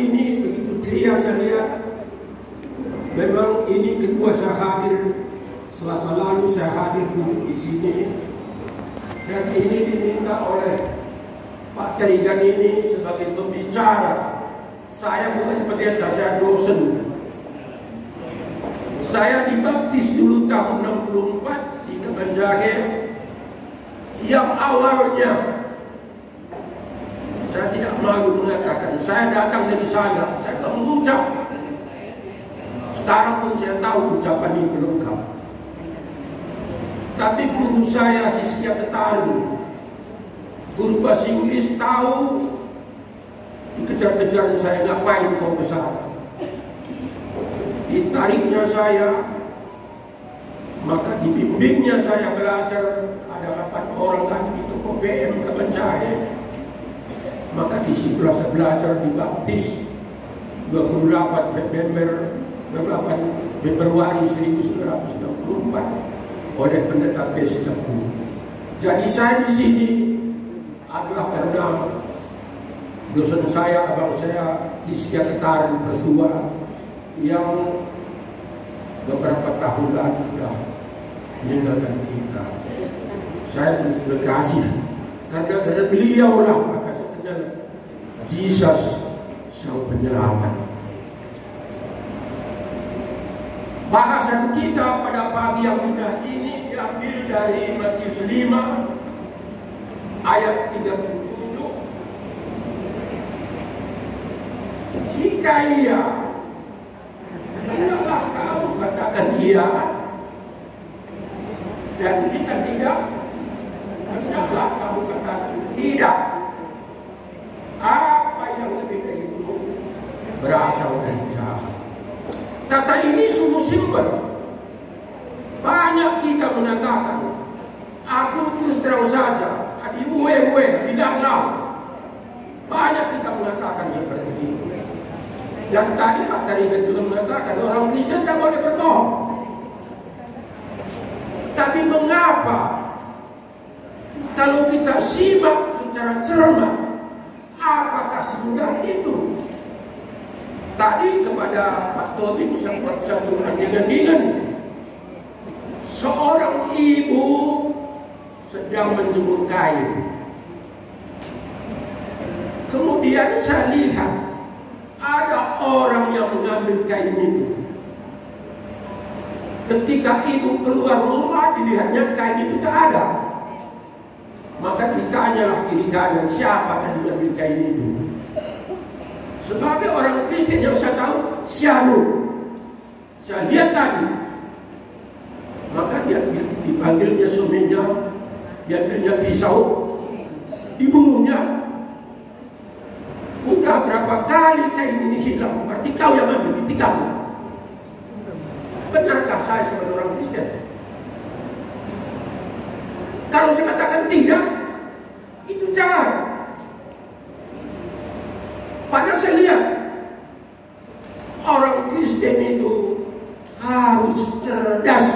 ini begitu ceria saya lihat. Memang ini kedua saya hadir. Selasa lalu saya hadir duduk di sini. Dan ini diminta oleh Pak Terigan ini sebagai pembicara. Saya bukan pendeta, saya dosen. Saya dibaptis dulu tahun 64 di Kemenjage. Yang awalnya saya tidak malu mengatakan saya datang dari sana, saya tak mengucap. Sekarang pun saya tahu ucapan ini belum lengkap. Tapi guru saya Hiskia Ketaru, guru bahasa Inggris, tahu dikejar-kejar saya, ngapain kau ke sana? Ditariknya saya, maka dibimbingnya saya belajar. Ada 8 orang kan di toko BM Kemenjage. Maka disitulah saya belajar dibaptis 28 Februari 1964 oleh pendeta Pesteku. Jadi saya di sini adalah karena dosen saya, abang saya Hiskia Ketaru berdua yang beberapa tahun lalu sudah meninggalkan kita. Saya berterima kasih karena beliau lah maka saya kenal Yesus sang penyelamat. Bahasan kita pada pagi yang indah ini diambil dari Matius 5 ayat 37. Jika iya, hendaklah kamu katakan iya, dan jika tidak, hendaklah kamu katakan tidak. Apa yang lebih dari itu berasal dari jahat. Kata ini sungguh simpel. Banyak kita mengatakan, aku terus terang saja, di uwe-uwe, di dalam. Banyak kita mengatakan seperti itu. Dan tadi Pak Terigan juga mengatakan orang Kristen tak boleh berbohong. Tapi mengapa kalau kita simak secara cermat, apakah semudah itu? Tadi kepada Pak Tobi sempat satu andingan-andingan. Seorang ibu sedang menjemur kain. Kemudian saya lihat ada orang yang mengambil kain itu. Ketika ibu keluar rumah, dilihatnya kain itu tak ada. Maka ditanyalah kiri kanan, siapa tadi mengambil kain itu? Sebagai orang Kristen yang saya tahu, Sianu. Saya lihat tadi. Maka dia dipanggilnya suaminya, diambilnya pisau, dibunuhnya. Udah berapa kali kain ini hilang? Berarti kau yang ambil, ditikam. Benarkah saya sebagai orang Kristen? Kalau saya katakan tidak, itu jahat. Padahal saya lihat orang Kristen itu harus cerdas.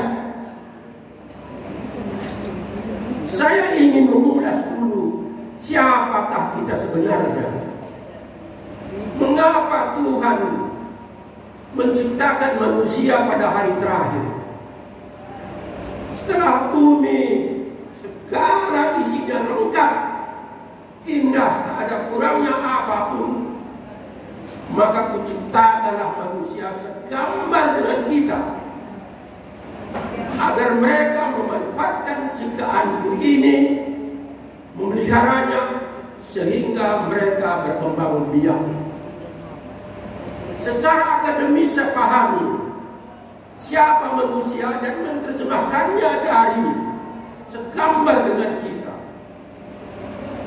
Saya ingin mengulas dulu siapakah kita sebenarnya. Mengapa Tuhan menciptakan manusia pada hari terakhir? Setelah bumi segala isinya lengkap, indah, tak ada kurangnya apapun, maka kuciptakanlah manusia segambar dengan kita, agar mereka memanfaatkan ciptaanku ini, memeliharanya, sehingga mereka berkembang biak. Secara akademis saya pahami siapa manusia dan menerjemahkannya dari segambar dengan kita.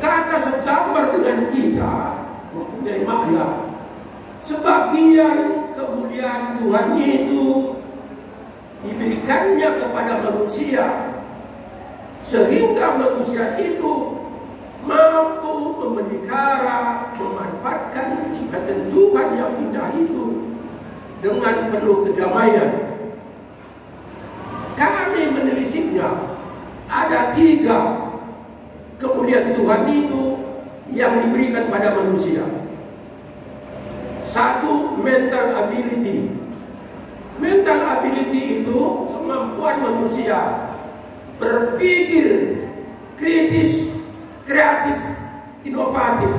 Kata segambar dengan kita mempunyai makna. Sebagian kemuliaan Tuhan itu diberikannya kepada manusia, sehingga manusia itu mampu memelihara, memanfaatkan ciptaan Tuhan yang indah itu dengan penuh kedamaian. Kami menelisiknya, ada 3 kemuliaan Tuhan itu yang diberikan pada manusia. Satu, mental ability. Mental ability itu kemampuan manusia berpikir kritis, kreatif, inovatif.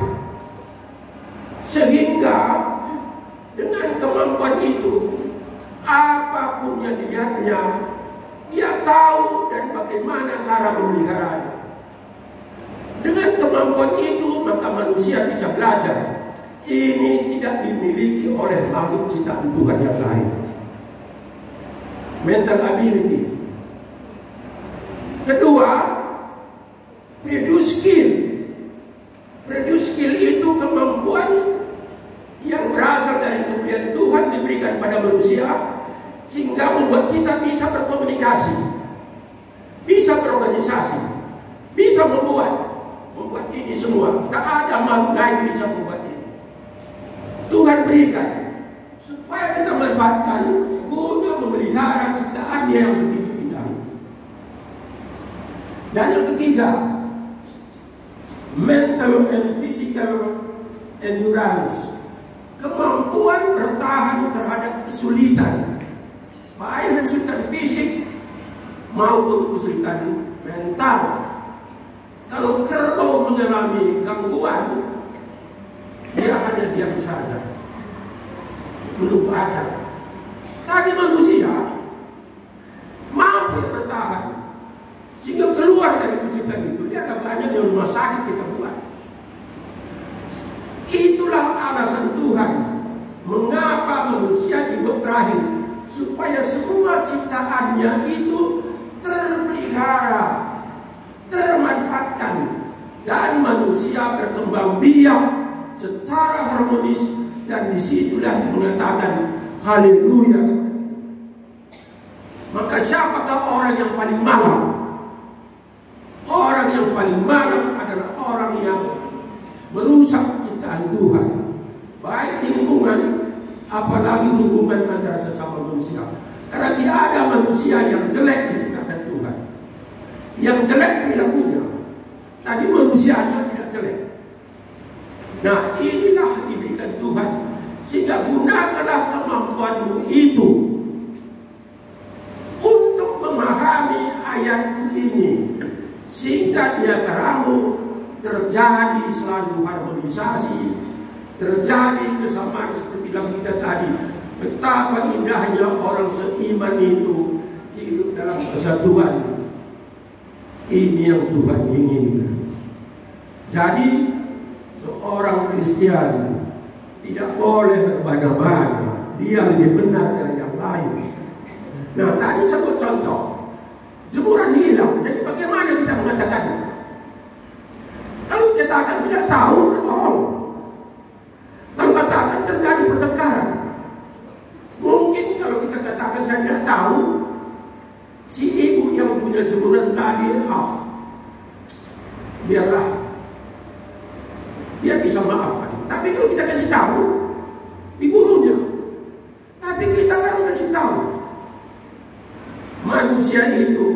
Sehingga dengan kemampuan itu, apapun yang dilihatnya, dia tahu dan bagaimana cara memeliharanya. Dengan kemampuan itu, maka manusia bisa belajar. Ini tidak dimiliki oleh makhluk ciptaan Tuhan yang lain. Mental ability. Kedua, produce skill. Produce skill itu kemampuan yang berasal dari kebelian Tuhan diberikan pada manusia, sehingga membuat kita bisa berkomunikasi, bisa berorganisasi, bisa membuat ini semua. Tak ada makhluk lain bisa membuat ini. Tuhan berikan supaya kita manfaatkan guna memelihara ciptaannya yang begitu indah. Dan yang ketiga, mental and physical endurance. Kemampuan bertahan terhadap kesulitan, baik kesulitan fisik maupun kesulitan mental. Kalau kerbau mengalami gangguan, dia hanya diam saja, belum baca. Tapi manusia mampu bertahan, sehingga keluar dari kesulitan itu. Dia ada banyak di rumah sakit kita buat. Itulah alasan Tuhan mengapa manusia dibuat terakhir, supaya semua ciptaannya itu terpelihara, termanfaatkan, dan manusia berkembang biak secara harmonis. Dan disitulah mengatakan haleluya. Maka siapakah orang yang paling malang? Orang yang paling malang adalah orang yang merusak ciptaan Tuhan, baik lingkungan, apalagi hubungan antara sesama manusia. Karena tidak ada manusia yang jelek diciptakan Tuhan. Yang jelek perilakunya, tapi manusianya tidak jelek. Nah, inilah diberikan Tuhan, sehingga gunakanlah kemampuanmu itu untuk memahami ayat ini, sehingga di antaramu terjadi selalu harmonisasi, terjadi kesamaan seperti yang kita tadi. Betapa indahnya orang seiman itu hidup dalam kesatuan. Ini yang Tuhan inginkan. Jadi seorang Kristen tidak boleh berbeda-beda, dia lebih benar dari yang lain. Nah, tadi saya buat contoh, jemuran hilang. Jadi bagaimana kita mengatakannya? Kalau kita akan tidak tahu, berbohong. Kalau katakan terjadi pertengkaran, mungkin kalau kita katakan saya tidak tahu, si ibu yang punya jemuran tadi, biarlah, dia bisa maafkan. Tapi kalau kita kasih tahu, dibunuhnya. Tapi kita harus kasih tahu, manusia itu,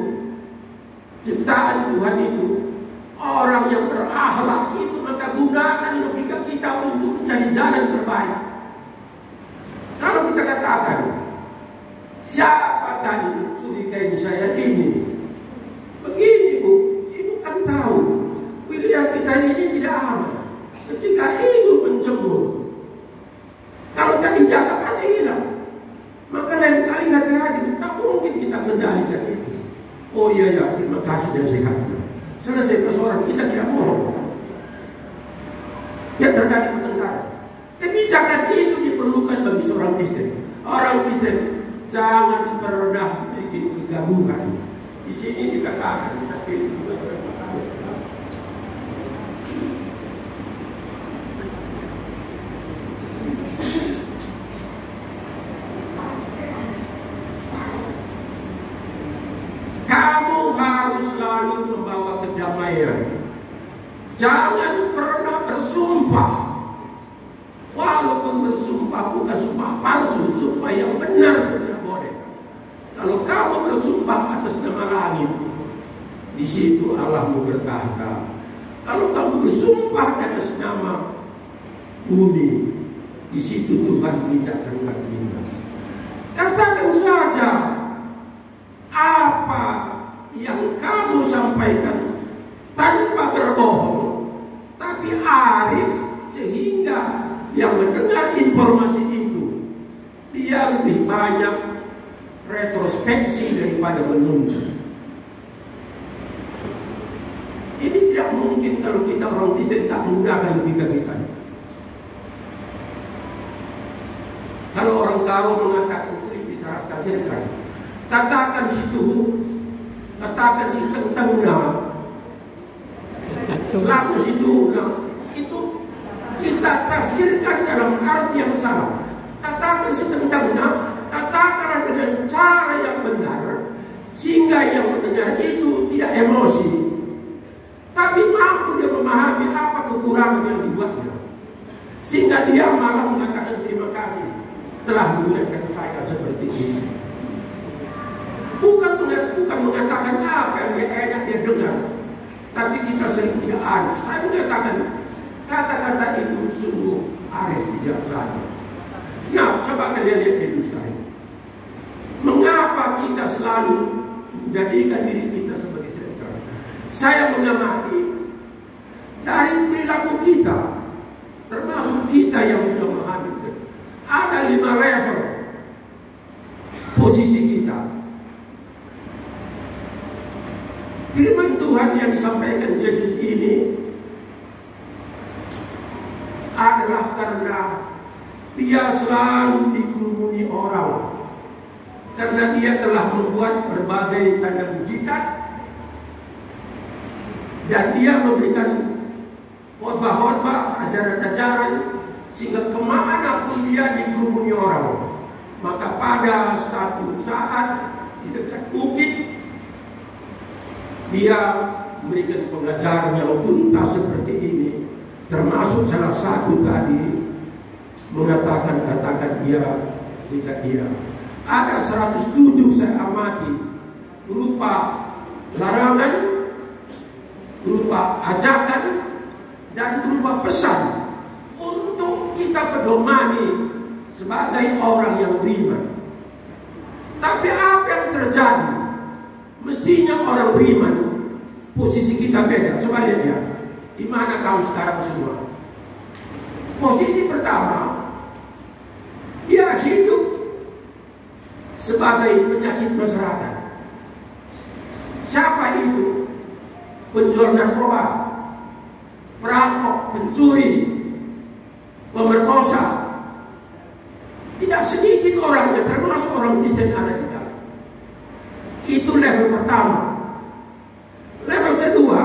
ciptaan Tuhan itu, orang yang berakhlak itu, maka gunakan logika kita untuk mencari jalan terbaik. Kalau kita katakan, siapa tadi mencurigai saya ini? Begini Bu, Ibu kan tahu wilayah kita ini tidak aman. Ketika Ibu menjemur, kalau tak dijaga pasti hilang. Maka lain kali hati-hati, tak mungkin kita kendalikan itu. Oh iya ya, terima kasih dan sehatnya. Selesai persoalan, kita tidak bohong. Yang terjadi pertengkaran. Kebijakan itu diperlukan bagi seorang Kristen. Orang Kristen jangan pernah bikin kegaduhan. Di sini dikatakan sakit. Kamu harus selalu membawa kedamaian. Jangan pernah bersumpah. Walaupun bersumpah bukan sumpah palsu, sumpah yang benar tidak boleh. Kalau kamu bersumpah atas nama langit, di situ Allahmu bertahta. Kalau kamu bersumpah atas nama bumi, di di situ Tuhan menginjakkan kakinya. Katakan saja apa yang kamu sampaikan tanpa berbohong, tapi arif, sehingga yang mendengar informasi itu dia lebih banyak retrospeksi daripada menuntut. Ini tidak mungkin kalau kita orang Kristen tak menggunakan logika kita. Kalau orang karo mengatakan sering bicara tafsirkan, katakan situ, katakan si tengah, lagu situ, itu kita tafsirkan dalam arti yang salah. Katakan si tengah, katakanlah dengan cara yang benar, sehingga yang mendengar itu tidak emosi, tapi mampu dia memahami apa kekurangan yang dibuatnya, sehingga dia malah mengatakan terima kasih telah menggunakan saya seperti ini. Bukan mengatakan apa yang dia enak dia dengar, tapi kita sering tidak arif. Saya mengatakan kata-kata itu sungguh arif bijaksana. Nah, coba kalian lihat dulu sekarang. Mengapa kita selalu menjadikan diri kita sebagai sentral? Saya mengamati dari perilaku kita, termasuk kita yang sudah memahami, ada 5 level posisi kita. Firman Tuhan yang disampaikan Yesus ini adalah karena dia selalu dikerumuni orang, karena dia telah membuat berbagai tanda mujizat, dan dia memberikan khotbah-khotbah, ajaran-ajaran, sehingga kemana pun dia dikerumuni orang. Maka pada satu saat di dekat bukit, dia memberikan pengajaran yang tuntas seperti ini, termasuk salah satu tadi mengatakan katakan dia jika dia ada 107 saya amati berupa larangan, berupa ajakan, dan berupa pesan untuk kita pedomani sebagai orang yang beriman. Tapi apa yang terjadi? Mestinya orang beriman, posisi kita beda. Coba lihat ya, di mana kamu sekarang semua? Posisi pertama, dia hidup sebagai penyakit masyarakat. Siapa itu? Penjual narkoba, perampok, pencuri, pemerkosa. Tidak sedikit orangnya, termasuk orang Kristen ada di dalam. Itu level pertama. Level kedua,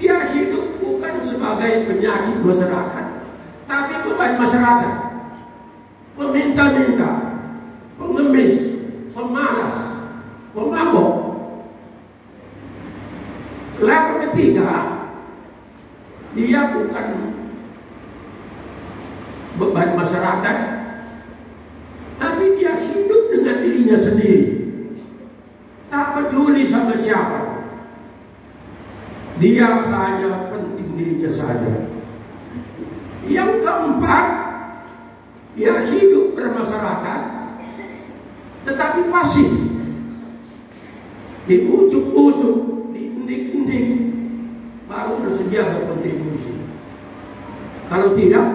dia hidup bukan sebagai penyakit masyarakat, tapi beban masyarakat. Peminta-minta, pengemis, pemalas, pemabok. Level ketiga, dia bukan beban masyarakat, tapi dia hidup dengan dirinya sendiri, tak peduli sama siapa. Dia hanya penting dirinya saja. Yang keempat, dia hidup bermasyarakat, tetapi pasif, di ujung-ujung, di ending-ending, baru bersedia berkontribusi. Kalau tidak,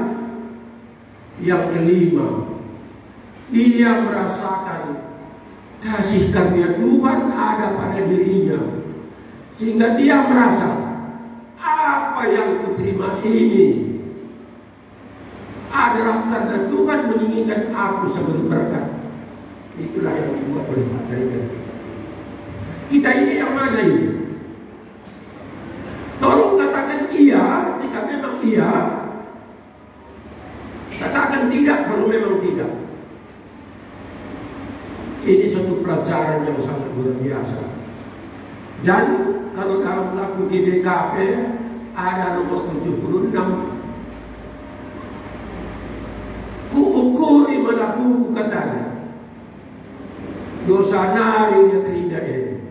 yang kelima, dia merasakan kasih karunia Tuhan ada pada dirinya, sehingga dia merasa apa yang kuterima ini adalah karena Tuhan menginginkan aku sebagai berkat. Itulah yang dibuat oleh materi. Kita ini yang mana ini? Tolong katakan iya jika memang iya, katakan tidak kalau memang tidak. Ini satu pelajaran yang sangat luar biasa. Dan kalau dalam lagu GBKP ada nomor 76, ku ukuri melakuku katanya, dosa narinya keindahan,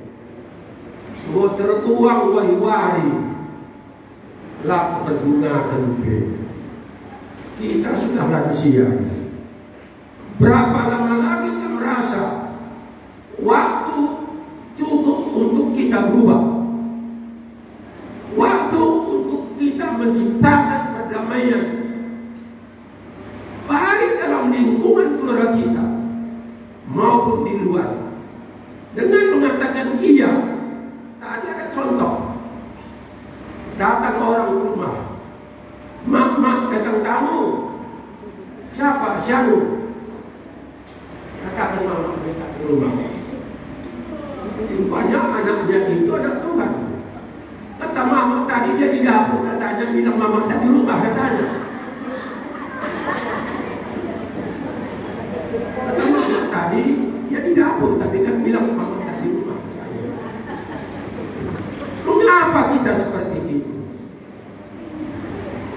mau tertuang wari-wari, laku berbunga kempe. kita sudah lansia. Berapa lama lagi kita merasa waktu cukup untuk kita berubah, waktu untuk kita menciptakan perdamaian, baik dalam lingkungan keluarga kita maupun di luar. Dengan mengatakan iya, tadi ada contoh, datang orang ke rumah, mak datang tamu, siapa? Siapa? Katakan mama mereka di rumah. Rupanya anaknya itu ada Tuhan. Kata mama tadi dia di dapur, katanya bilang mama tadi di rumah, katanya. Kata mama tadi dia di dapur, tapi kan bilang mama tadi di rumah. Mengapa kita seperti itu?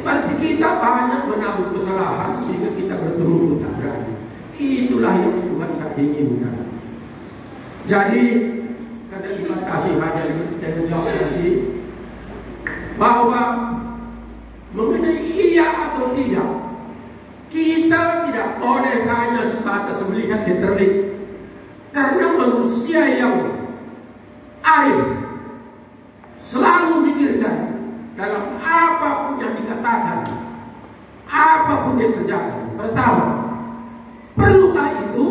Berarti kita banyak menabur kesalahan sehingga kita bertemu tak berani. Itulah yang Tuhan tak inginkan. Jadi karena dibatasi hanya dengan jawab nanti bahwa mengenai iya atau tidak, kita tidak boleh hanya sebatas melihat deterlik. Karena manusia yang arif selalu mikirkan dalam apapun yang dikatakan, apapun yang dikerjakan. Pertama, perlukah itu?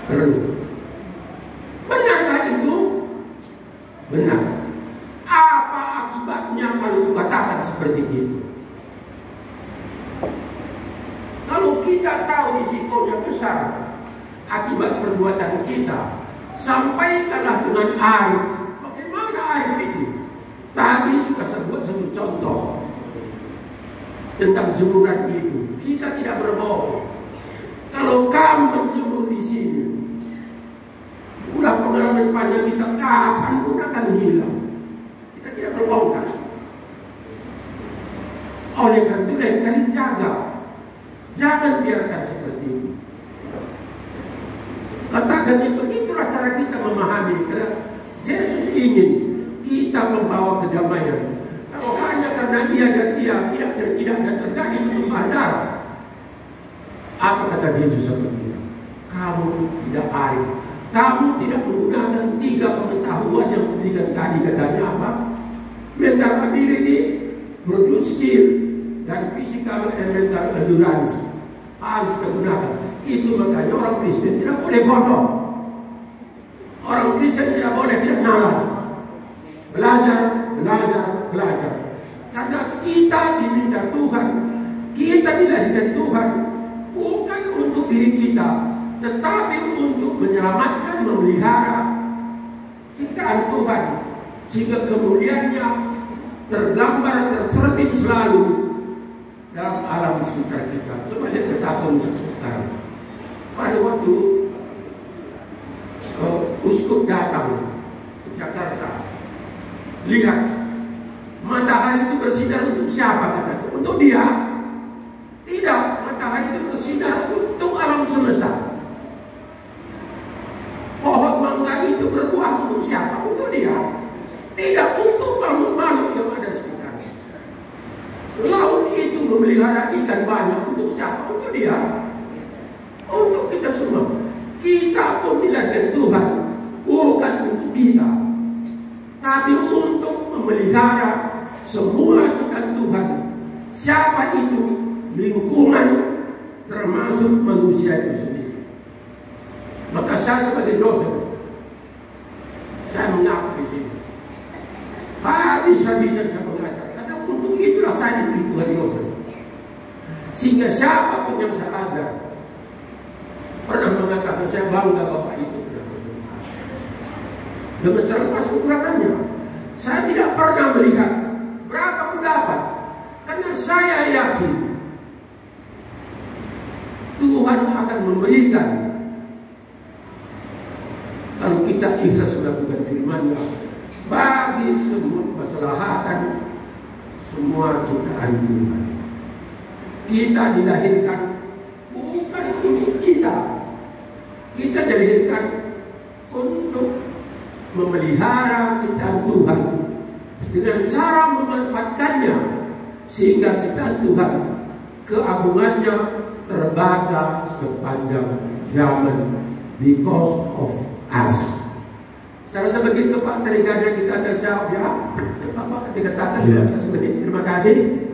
Perlu. Benarkah itu? Benar. Apa akibatnya kalau dikatakan seperti itu? Kalau kita tahu risikonya besar akibat perbuatan kita, sampaikanlah dengan arif. Bagaimana arif itu? Tadi sudah sebut satu contoh tentang jemuran itu. Kita tidak berbohong. Kalau kamu menjemur di sini, udah pengalaman panjang kita, kapan pun akan hilang. Kita tidak berbohong. Oleh karena itu, lain kali jaga. Jangan biarkan seperti itu. Katakan begitulah cara kita memahami. Karena Yesus ingin kita membawa kedamaian. Kalau hanya karena iya dan iya, tidak dan tidak, dan terjadi perubahan darah. Apa kata Yesus seperti itu? Kamu tidak arif. Kamu tidak menggunakan 3 pengetahuan yang diberikan tadi. Katanya apa? Mental ability, produce skill, dan physical and mental endurance. Harus digunakan. Itu makanya orang Kristen tidak boleh bodoh. Orang Kristen tidak boleh tidak nalar. Belajar, belajar, belajar. Karena kita diminta Tuhan, kita dilahirkan Tuhan bukan untuk diri kita, tetapi untuk menyelamatkan, memelihara ciptaan Tuhan, sehingga kemuliaannya tergambar, tercermin selalu dalam alam sekitar kita. Coba lihat betapa sekarang. Pada waktu uskup datang ke Jakarta, lihat matahari itu bersinar untuk siapa katanya? Untuk dia? Tidak, matahari itu bersinar untuk alam semesta. Pohon mangga itu berbuah untuk siapa? Untuk dia. Tidak untuk makhluk-makhluk yang ada sekitar. Laut itu memelihara ikan banyak untuk siapa? Untuk dia. Untuk kita semua. Kita pun dilahirkan Tuhan bukan untuk kita, tapi untuk memelihara semua ciptaan Tuhan. Siapa itu? Lingkungan, termasuk manusia itu sendiri. Maka saya sebagai dosen, saya mengaku di sini. Habis-habisan saya mengajar. Karena untuk itulah saya diberi Tuhan dosen. Sehingga siapapun yang saya ajar pernah mengatakan saya bangga Bapak itu. Dengan terlepas kekurangannya, saya tidak pernah melihat berapa aku dapat. Karena saya yakin Tuhan akan memberikan kalau kita ikhlas melakukan firman-Nya bagi kemaslahatan semua ciptaan Tuhan. Kita dilahirkan bukan untuk kita. Kita dilahirkan untuk memelihara ciptaan Tuhan dengan cara memanfaatkannya sehingga ciptaan Tuhan keagungannya terbaca sepanjang zaman because of us. Saya rasa begitu Pak, teringatnya kita ada jawab ya. Pak ketika tanya semenit. Terima kasih.